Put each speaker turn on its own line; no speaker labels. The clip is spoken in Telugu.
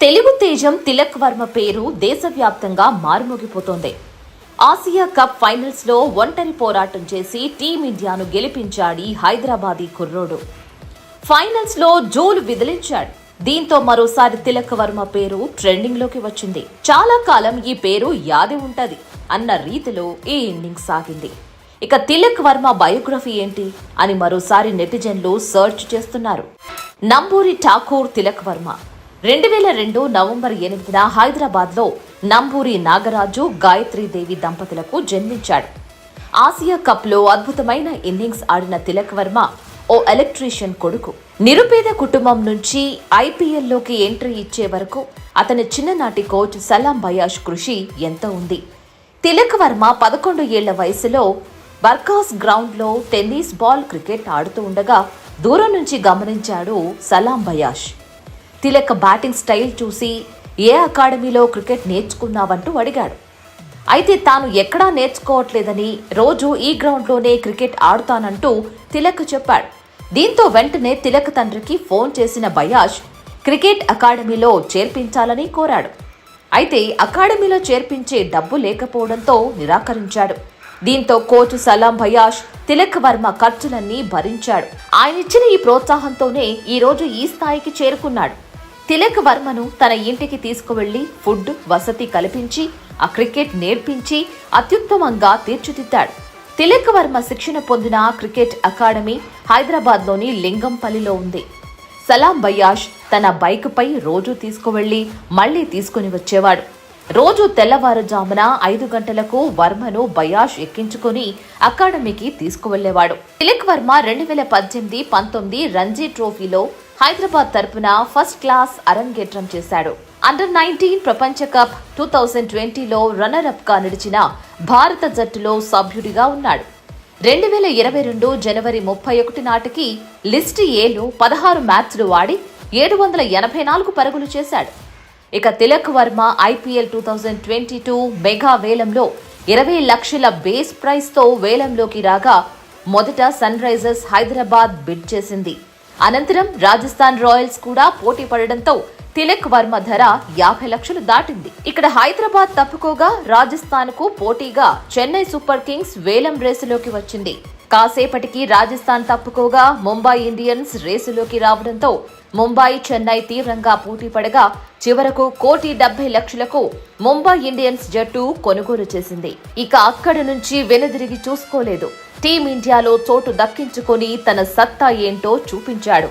తెలుగు తేజం తిలక్ వర్మ పేరు దేశవ్యాప్తంగా మారుమోగిపోతోంది. ఆసియా కప్ ఫైనల్స్ లో ఒంటరి పోరాటం చేసి టీమిండియాను గెలిపించాడు హైదరాబాదీ కుర్రోడు. ఫైనల్స్ లో జోలు విదిలించాడు. దీంతో మరోసారి తిలక్ వర్మ పేరు ట్రెండింగ్ లోకి వచ్చింది. చాలా కాలం ఈ పేరు యాది ఉంటది అన్న రీతిలో ఈ ఇన్నింగ్స్ సాగింది. ఇక తిలక్ వర్మ బయోగ్రఫీ ఏంటి అని మరోసారి నెటిజన్లు సర్చ్ చేస్తున్నారు. నంబూరి ఠాకూర్ తిలక్ వర్మ 2002 నవంబర్ 8న హైదరాబాద్లో నంబూరి నాగరాజు, గాయత్రీదేవి దంపతులకు జన్మించాడు. ఆసియా కప్లో అద్భుతమైన ఇన్నింగ్స్ ఆడిన తిలక్ వర్మ ఓ ఎలక్ట్రీషియన్ కొడుకు. నిరుపేద కుటుంబం నుంచి ఐపీఎల్లోకి ఎంట్రీ ఇచ్చే వరకు అతని చిన్ననాటి కోచ్ సలాం బయాష్ కృషి ఎంతో ఉంది. తిలక్ వర్మ 11 ఏళ్ల వయసులో బర్కాస్ గ్రౌండ్లో టెన్నిస్ బాల్ క్రికెట్ ఆడుతూ ఉండగా దూరం నుంచి గమనించాడు సలాం బయాష్. తిలక్ బ్యాటింగ్ స్టైల్ చూసి ఏ అకాడమీలో క్రికెట్ నేర్చుకున్నావంటూ అడిగాడు. అయితే తాను ఎక్కడా నేర్చుకోవట్లేదని, రోజు ఈ గ్రౌండ్లోనే క్రికెట్ ఆడుతానంటూ తిలక్ చెప్పాడు. దీంతో వెంటనే తిలక్ తండ్రికి ఫోన్ చేసిన బయాష్ క్రికెట్ అకాడమీలో చేర్పించాలని కోరాడు. అయితే అకాడమీలో చేర్పించే డబ్బు లేకపోవడంతో నిరాకరించాడు. దీంతో కోచ్ సలాం బయాష్ తిలక్ వర్మ ఖర్చులన్నీ భరించాడు. ఆయనిచ్చిన ఈ ప్రోత్సాహంతోనే ఈ రోజు ఈ స్థాయికి చేరుకున్నాడు. తిలక్ వర్మను తన ఇంటికి తీసుకువెళ్లి ఫుడ్, వసతి కల్పించి ఆ క్రికెట్ నేర్పించి అత్యుత్తమంగా తీర్చిదిద్దాడు. తిలక్ వర్మ శిక్షణ పొందిన క్రికెట్ అకాడమీ హైదరాబాద్లోని లింగంపల్లిలో ఉంది. సలాం బయాష్ తన బైక్పై రోజు తీసుకువెళ్లి మళ్లీ తీసుకుని వచ్చేవాడు. రోజు తెల్లవారుజామున 5 గంటలకు వర్మను బయాష్ ఎక్కించుకుని అకాడమీకి తీసుకువెళ్లేవాడు. తిలక్ వర్మ 2018-19 రంజీ ట్రోఫీలో హైదరాబాద్ తరపున ఫస్ట్ క్లాస్ అరంగేట్రం చేశాడు. అండర్-19 ప్రపంచ కప్ 2020లో రన్నర్-అప్ గా నిలిచిన భారత జట్టులో సభ్యుడిగా ఉన్నాడు. 2022 జనవరి 31 నాటికి లిస్ట్ ఏలో 16 మ్యాచ్లు ఆడి 784 పరుగులు చేశాడు. ఇక తిలక్ వర్మ ఐపీఎల్ 2022 మెగా వేలంలో 20 లక్షల బేస్ ప్రైస్ తో వేలంలోకి రాగా మొదట సన్ రైజర్స్ హైదరాబాద్ బిడ్ చేసింది. అనంతరం రాజస్థాన్ రాయల్స్ కూడా పోటీ పడడంతో తిలక్ వర్మ ధర 50 లక్షలు దాటింది. ఇక్కడ హైదరాబాద్ తప్పుకోగా రాజస్థాన్ కు పోటీగా చెన్నై సూపర్ కింగ్స్ వేలం రేసులోకి వచ్చింది. కాసేపటికి రాజస్థాన్ తప్పుకోగా ముంబై ఇండియన్స్ రేసులోకి రావడంతో ముంబై, చెన్నై తీవ్రంగా పోటీ పడగా చివరకు 1,70,00,000కు ముంబై ఇండియన్స్ జట్టు కొనుగోలు చేసింది. ఇక అక్కడి నుంచి వెనుదిరిగి చూసుకోలేదు. టీమిండియాలో చోటు దక్కించుకొని తన సత్తా ఏంటో చూపించాడు.